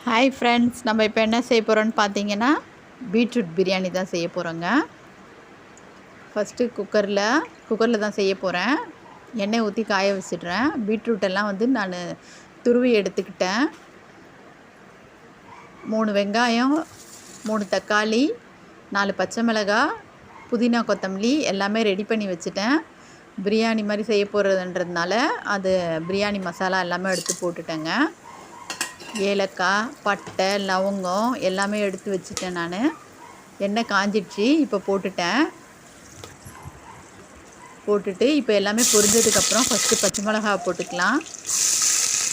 Hi friends, நம்ம இப்போ என்ன செய்ய போகிறோன்னு பார்த்தீங்கன்னா பீட்ரூட் பிரியாணி தான் செய்ய போகிறோங்க. ஃபஸ்ட்டு குக்கரில் தான் செய்ய போகிறேன். எண்ணெய் ஊற்றி காய வச்சிடுறேன். பீட்ரூட்டெல்லாம் வந்து நான் துருவி எடுத்துக்கிட்டேன். 3 வெங்காயம், 3 தக்காளி, 4 பச்சை மிளகாய், புதினா கொத்தமல்லி எல்லாமே ரெடி பண்ணி வச்சுட்டேன். பிரியாணி மாதிரி செய்ய போகிறதுன்றதுனால அது பிரியாணி மசாலா எல்லாமே எடுத்து போட்டுட்டேங்க. ஏலக்காய், பட்டை, லவங்கம் எல்லாமே எடுத்து வச்சுட்டேன் நான். எண்ணெய் காஞ்சிடுச்சு, இப்போ போட்டுட்டு இப்போ எல்லாமே பொரிஞ்சதுக்கப்புறம் ஃபஸ்ட்டு பச்சை மிளகாய் போட்டுக்கலாம்.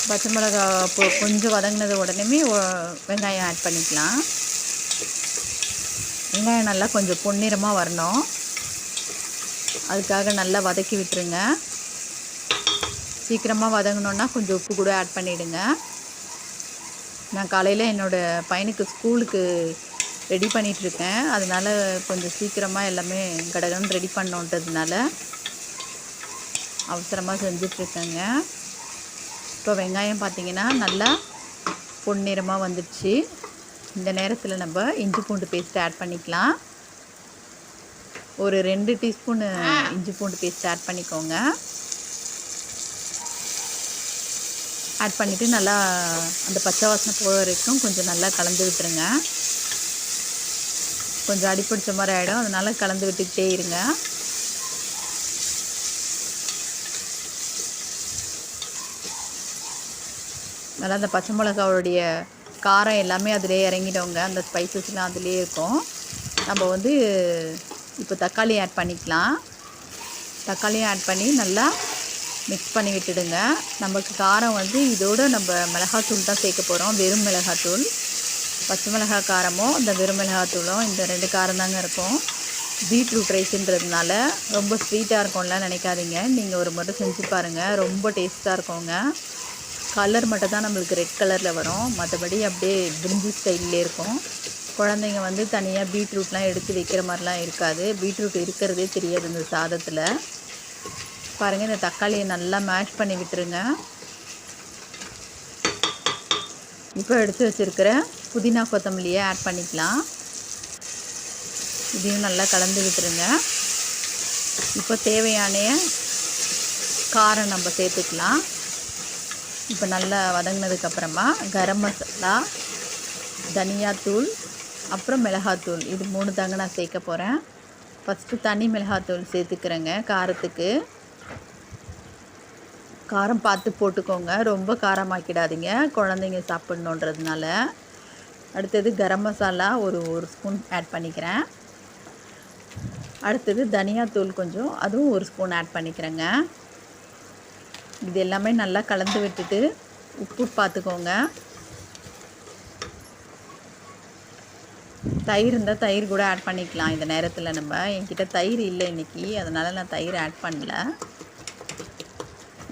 பச்சை மிளகாய் கொஞ்சம் வதங்கினது உடனே வெங்காயம் ஆட் பண்ணிக்கலாம். வெங்காயம் நல்லா கொஞ்சம் பொன்னிறமாக வரணும், அதுக்காக நல்லா வதக்கி விட்டுருங்க. சீக்கிரமாக வதங்கணுன்னா கொஞ்சம் உப்பு கூட ஆட் பண்ணிவிடுங்க. நான் காலையில் என்னோடய பையனுக்கு ஸ்கூலுக்கு ரெடி பண்ணிகிட்ருக்கேன். அதனால் கொஞ்சம் சீக்கிரமாக எல்லாமே கடகடன்னு ரெடி பண்ணோன்றதுனால அவசரமாக செஞ்சிட்ருக்கேங்க. இப்போ வெங்காயம் பார்த்திங்கன்னா நல்லா பொன்னிறமாக வந்துடுச்சு. இந்த நேரத்தில் நம்ம இஞ்சி பூண்டு பேஸ்ட் ஆட் பண்ணிக்கலாம். ஒரு 2 டீஸ்பூன் இஞ்சி பூண்டு பேஸ்ட் ஆட் பண்ணிக்கோங்க. ஆட் பண்ணிவிட்டு நல்லா அந்த பச்சை வாசனை போகிற வரைக்கும் கொஞ்சம் நல்லா கலந்து விட்டுருங்க. கொஞ்சம் அடிப்பிடிச்ச மாதிரி ஆகிடும், அதனால் கலந்து விட்டுக்கிட்டே இருங்க. நல்லா அந்த பச்சை மிளகாவுடைய காரம் எல்லாமே அதிலே இறங்கிடுங்க. அந்த ஸ்பைசஸ்லாம் அதிலே இருக்கும். நம்ம வந்து இப்போ தக்காளி ஆட் பண்ணிக்கலாம். தக்காளியும் ஆட் பண்ணி நல்லா மிக்ஸ் பண்ணி விட்டுடுங்க. நமக்கு காரம் வந்து இதோடு நம்ம மிளகாத்தூள் தான் சேர்க்க போகிறோம். வெறும் மிளகாத்தூள், பச்சை மிளகாய் காரமும் இந்த வெறும் மிளகாத்தூளும் இந்த 2 காரம் தாங்க இருக்கும். பீட்ரூட் ரைஸுன்றதுனால ரொம்ப ஸ்வீட்டாக இருக்கும்ல நினைக்காதீங்க. நீங்கள் ஒரு முறை செஞ்சு பாருங்கள், ரொம்ப டேஸ்ட்டாக இருக்குங்க. கலர் மட்டும் தான் நம்மளுக்கு ரெட் கலரில் வரும், மற்றபடி அப்படியே பிரிஞ்சி ஸ்டைல்லே இருக்கும். குழந்தைங்க வந்து தனியாக பீட்ரூட்லாம் எடுத்து வைக்கிற மாதிரிலாம் இருக்காது. பீட்ரூட் இருக்கிறதே தெரியாது இந்த சாதத்தில். பாருங்கள், இந்த தக்காளியை நல்லா மேஷ் பண்ணி விட்டுருங்க. இப்போ எடுத்து வச்சுருக்கிற புதினா கொத்தமல்லியை ஆட் பண்ணிக்கலாம். இதையும் நல்லா கலந்து விட்டுருங்க. இப்போ தேவையான காரம் நம்ம சேர்த்துக்கலாம். இப்போ நல்லா வதங்கினதுக்கப்புறமா கரம் மசாலா, தனியாத்தூள், அப்புறம் மிளகாத்தூள், இது 3 தாங்க நான் சேர்க்க போகிறேன். ஃபஸ்ட்டு தனி மிளகாத்தூள் சேர்த்துக்கிறேங்க. காரம் பார்த்து போட்டுக்கோங்க, ரொம்ப காரமாக்கிடாதீங்க, குழந்தைங்க சாப்பிட்ணுன்றதுனால. அடுத்தது கரம் மசாலா ஒரு ஸ்பூன் ஆட் பண்ணிக்கிறேன். அடுத்தது தனியாத்தூள் கொஞ்சம், அதுவும் 1 ஸ்பூன் ஆட் பண்ணிக்கிறேங்க. இது எல்லாமே நல்லா கலந்து விட்டுட்டு உப்பு பார்த்துக்கோங்க. தயிர் இருந்தால் தயிர் கூட ஆட் பண்ணிக்கலாம் இந்த நேரத்தில். என்கிட்ட தயிர் இல்லை இன்றைக்கி, அதனால் நான் தயிர் ஆட் பண்ணல.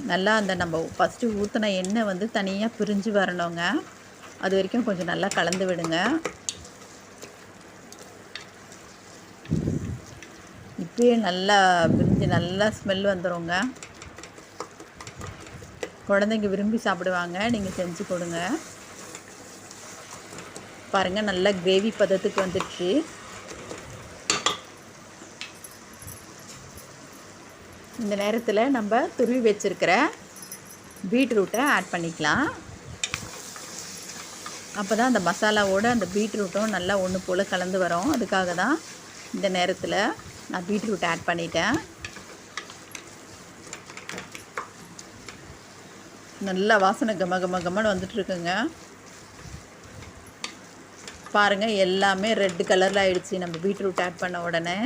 நல்லா அந்த நம்ம ஃபஸ்ட்டு ஊற்றின எண்ணெய் வந்து தனியாக பிரிஞ்சு வரணுங்க, அது வரைக்கும் கொஞ்சம் நல்லா கலந்து விடுங்க. இப்போயே நல்லா பிரிஞ்சு நல்லா ஸ்மெல் வந்துடுங்க. குழந்தைங்க விரும்பி சாப்பிடுவாங்க, நீங்கள் செஞ்சு கொடுங்க. பாருங்கள், நல்லா கிரேவி பதத்துக்கு வந்துடுச்சு. இந்த நேரத்தில் நம்ம துருவி வச்சுருக்கிற பீட்ரூட்டை ஆட் பண்ணிக்கலாம். அப்போ தான் அந்த மசாலாவோடு அந்த பீட்ரூட்டும் நல்லா ஒன்று போல் கலந்து வரும். அதுக்காக தான் இந்த நேரத்தில் நான் பீட்ரூட் ஆட் பண்ணிட்டேன். நல்லா வாசனை கமன்னு வந்துட்டுருக்குங்க. பாருங்கள், எல்லாமே ரெட் கலரில் ஆகிடுச்சு நம்ம பீட்ரூட் ஆட் பண்ண உடனே.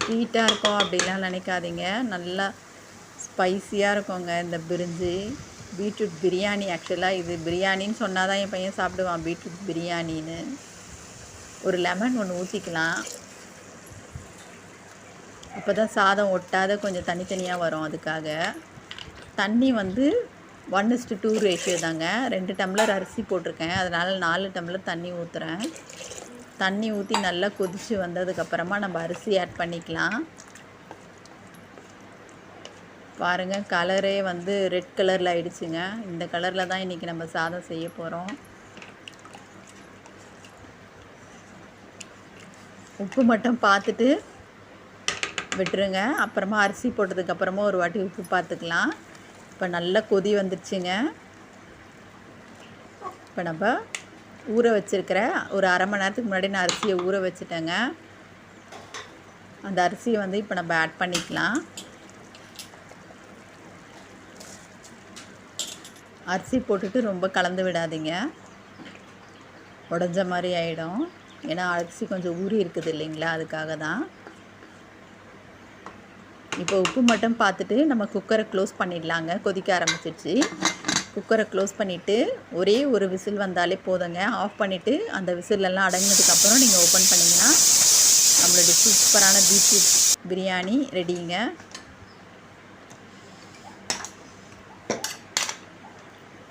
ஸ்வீட்டாக இருக்கும் அப்படிலாம் நினைக்காதீங்க, நல்லா ஸ்பைஸியாக இருக்குங்க இந்த பீட்ரூட் பிரியாணி. ஆக்சுவலாக இது பிரியாணின்னு சொன்னால் தான் என் பையன் சாப்பிடுவான், பீட்ரூட் பிரியாணின்னு. ஒரு லெமன் ஒன்று ஊற்றிக்கலாம், அப்போ தான் சாதம் ஒட்டாத கொஞ்சம் தனித்தனியாக வரும். அதுக்காக தண்ணி வந்து 1:2 ரேஷியோ தாங்க. 2 டம்ளர் அரிசி போட்டிருக்கேன், அதனால் 4 டம்ளர் தண்ணி ஊற்றுறேன். தண்ணி ஊற்றி நல்லா கொதித்து வந்ததுக்கப்புறமா நம்ம அரிசி ஆட் பண்ணிக்கலாம். பாருங்கள் கலரே வந்து ரெட் கலரில் ஆயிடுச்சுங்க. இந்த கலரில் தான் இன்றைக்கி நம்ம சாதம் செய்ய போகிறோம். உப்பு மட்டும் பார்த்துட்டு விட்டுருங்க. அப்புறமா அரிசி போட்டதுக்கப்புறமா ஒரு வாட்டி உப்பு பார்த்துக்கலாம். இப்போ நல்லா கொதி வந்துடுச்சுங்க. இப்போ நம்ம ஊற வச்சுருக்கிற ஒரு அரை மணி நேரத்துக்கு முன்னாடி நான் அரிசியை ஊற வச்சுட்டேங்க. அந்த அரிசியை வந்து இப்போ நம்ம ஆட் பண்ணிக்கலாம். அரிசி போட்டுட்டு ரொம்ப கலந்து விடாதீங்க, உடஞ்ச மாதிரி ஆகிடும். ஏன்னா அரிசி கொஞ்சம் ஊறி இருக்குது இல்லைங்களா, அதுக்காக தான். இப்போ உப்பு மட்டும் பார்த்துட்டு நம்ம குக்கரை க்ளோஸ் பண்ணிடலாங்க. கொதிக்க ஆரம்பிச்சிருச்சு. குக்கரை க்ளோஸ் பண்ணிவிட்டு ஒரே ஒரு விசில் வந்தாலே போதுங்க. ஆஃப் பண்ணிவிட்டு அந்த விசிலெல்லாம் அடங்கினதுக்கப்புறம் நீங்கள் ஓப்பன் பண்ணிங்கன்னா நம்மளுடைய சூப்பரான பீஃப் பிரியாணி ரெடிங்க.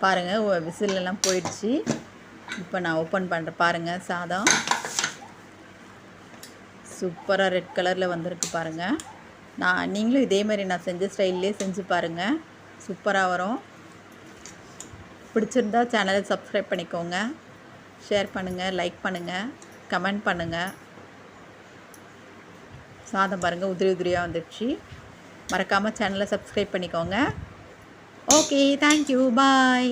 பாருங்கள் விசிலெல்லாம் போயிடுச்சு. இப்போ நான் ஓப்பன் பண்ணுறேன். பாருங்கள் சாதம் சூப்பராக ரெட் கலரில் வந்திருக்கு பாருங்கள். நீங்களும் இதே மாதிரி நான் செஞ்ச ஸ்டைல்லே செஞ்சு பாருங்கள், சூப்பராக வரும். பிடிச்சிருந்தா சேனலை சப்ஸ்கிரைப் பண்ணிக்கோங்க, ஷேர் பண்ணுங்கள், லைக் பண்ணுங்கள், கமெண்ட் பண்ணுங்கள். சாதம் பாருங்கள் உதிரி உதிரியாக வந்துடுச்சு. மறக்காமல் சேனலை சப்ஸ்கிரைப் பண்ணிக்கோங்க. ஓகே, தேங்க்யூ, பாய்.